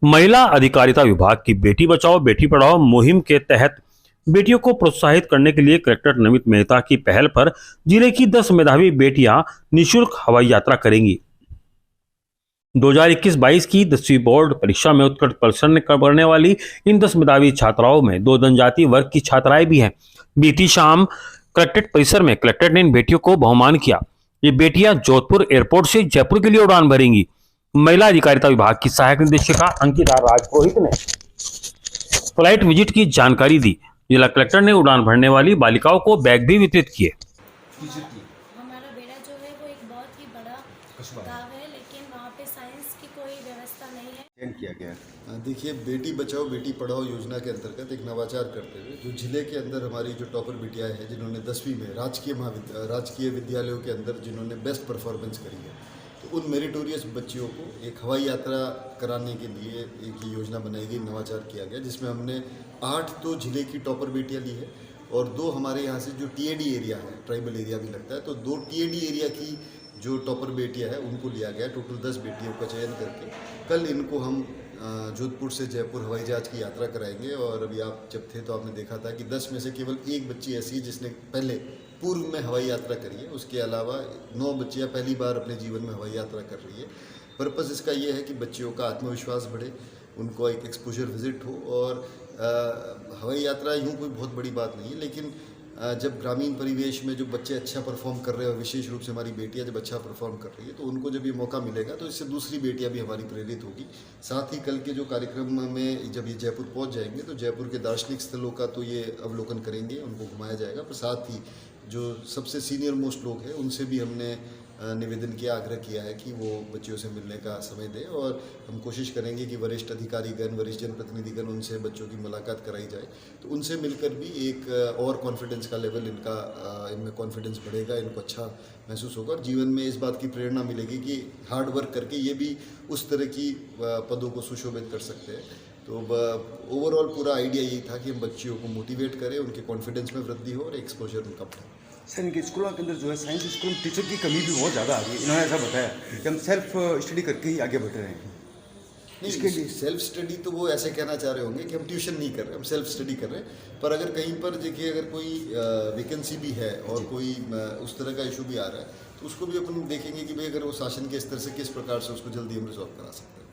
महिला अधिकारिता विभाग की बेटी बचाओ बेटी पढ़ाओ मुहिम के तहत बेटियों को प्रोत्साहित करने के लिए कलेक्टर नमित मेहता की पहल पर जिले की 10 मेधावी बेटियां निःशुल्क हवाई यात्रा करेंगी। 2021-22 की 10वीं बोर्ड परीक्षा में उत्कृष्ट प्रदर्शन करने वाली इन 10 मेधावी छात्राओं में 2 जनजातीय वर्ग की छात्राएं भी हैं। बीती शाम कलेक्ट्रेट परिसर में कलेक्टर ने इन बेटियों को बहुमान किया। ये बेटियां जोधपुर एयरपोर्ट से जयपुर के लिए उड़ान भरेंगी। महिला अधिकारिता विभाग की सहायक निदेशिका अंकिता राजपुरोहित ने फ्लाइट विजिट की जानकारी दी। जिला कलेक्टर ने उड़ान भरने वाली बालिकाओं को बैग भी वितरित किए। हमारा बेड़ा जो है वो एक बहुत ही बड़ा गांव है, लेकिन वहाँ पे साइंस की कोई व्यवस्था नहीं है। किया गया देखिए, बेटी बचाओ बेटी पढ़ाओ योजना के अंतर्गत एक नवाचार करते हुए जो जिले के अंदर हमारी जो टॉपर बिटियाएं हैं जिन्होंने 10वीं में राजकीय विद्यालयों के अंदर जिन्होंने बेस्ट परफॉर्मेंस करी है, तो उन मेरिटोरियस बच्चियों को एक हवाई यात्रा कराने के लिए एक योजना बनाई गई, नवाचार किया गया, जिसमें हमने 8 तो जिले की टॉपर बेटियाँ ली है और 2 हमारे यहाँ से जो टीएडी एरिया है, ट्राइबल एरिया भी लगता है, तो 2 टीएडी एरिया की जो टॉपर बेटियां हैं उनको लिया गया। टोटल 10 बेटियों का चयन करके कल इनको हम जोधपुर से जयपुर हवाई जहाज की यात्रा कराएंगे। और अभी आप जब थे तो आपने देखा था कि 10 में से केवल 1 बच्ची ऐसी है जिसने पहले पूर्व में हवाई यात्रा करी है। उसके अलावा 9 बच्चियाँ पहली बार अपने जीवन में हवाई यात्रा कर रही है। पर्पज़ इसका ये है कि बच्चियों का आत्मविश्वास बढ़े, उनको एक एक्सपोजर विजिट हो। और हवाई यात्रा यूँ कोई बहुत बड़ी बात नहीं है, लेकिन जब ग्रामीण परिवेश में जो बच्चे अच्छा परफॉर्म कर रहे हैं और विशेष रूप से हमारी बेटियां जब अच्छा परफॉर्म कर रही है तो उनको जब ये मौका मिलेगा तो इससे दूसरी बेटियां भी हमारी प्रेरित होगी। साथ ही कल के जो कार्यक्रम में जब ये जयपुर पहुंच जाएंगे तो जयपुर के दार्शनिक स्थलों का तो ये अवलोकन करेंगे, उनको घुमाया जाएगा। पर साथ ही जो सबसे सीनियर मोस्ट लोग हैं उनसे भी हमने निवेदन किया, आग्रह किया है कि वो बच्चियों से मिलने का समय दें और हम कोशिश करेंगे कि वरिष्ठ अधिकारीगण, वरिष्ठ जनप्रतिनिधिगण, उनसे बच्चों की मुलाकात कराई जाए तो उनसे मिलकर भी एक और कॉन्फिडेंस का लेवल इनमें कॉन्फिडेंस बढ़ेगा, इनको अच्छा महसूस होगा और जीवन में इस बात की प्रेरणा मिलेगी कि हार्ड वर्क करके ये भी उस तरह की पदों को सुशोभित कर सकते हैं। तो ओवरऑल पूरा आइडिया यही था कि हम बच्चियों को मोटिवेट करें, उनके कॉन्फिडेंस में वृद्धि हो और एक्सपोजर उनका बढ़े। सर, इनके स्कूलों के अंदर जो है साइंस स्कूल में टीचर की कमी भी बहुत ज़्यादा आ रही है। इन्होंने ऐसा बताया कि हम सेल्फ स्टडी करके ही आगे बढ़ रहे हैं। नहीं, इसके लिए सेल्फ स्टडी तो वो ऐसे कहना चाह रहे होंगे कि हम ट्यूशन नहीं कर रहे, हम सेल्फ स्टडी कर रहे हैं। पर अगर कहीं पर देखिए अगर कोई वैकेंसी भी है और कोई उस तरह का इशू भी आ रहा है तो उसको भी अपन देखेंगे कि भाई अगर वो शासन के स्तर से किस प्रकार से उसको जल्दी हम रिजॉल्व करा सकते हैं।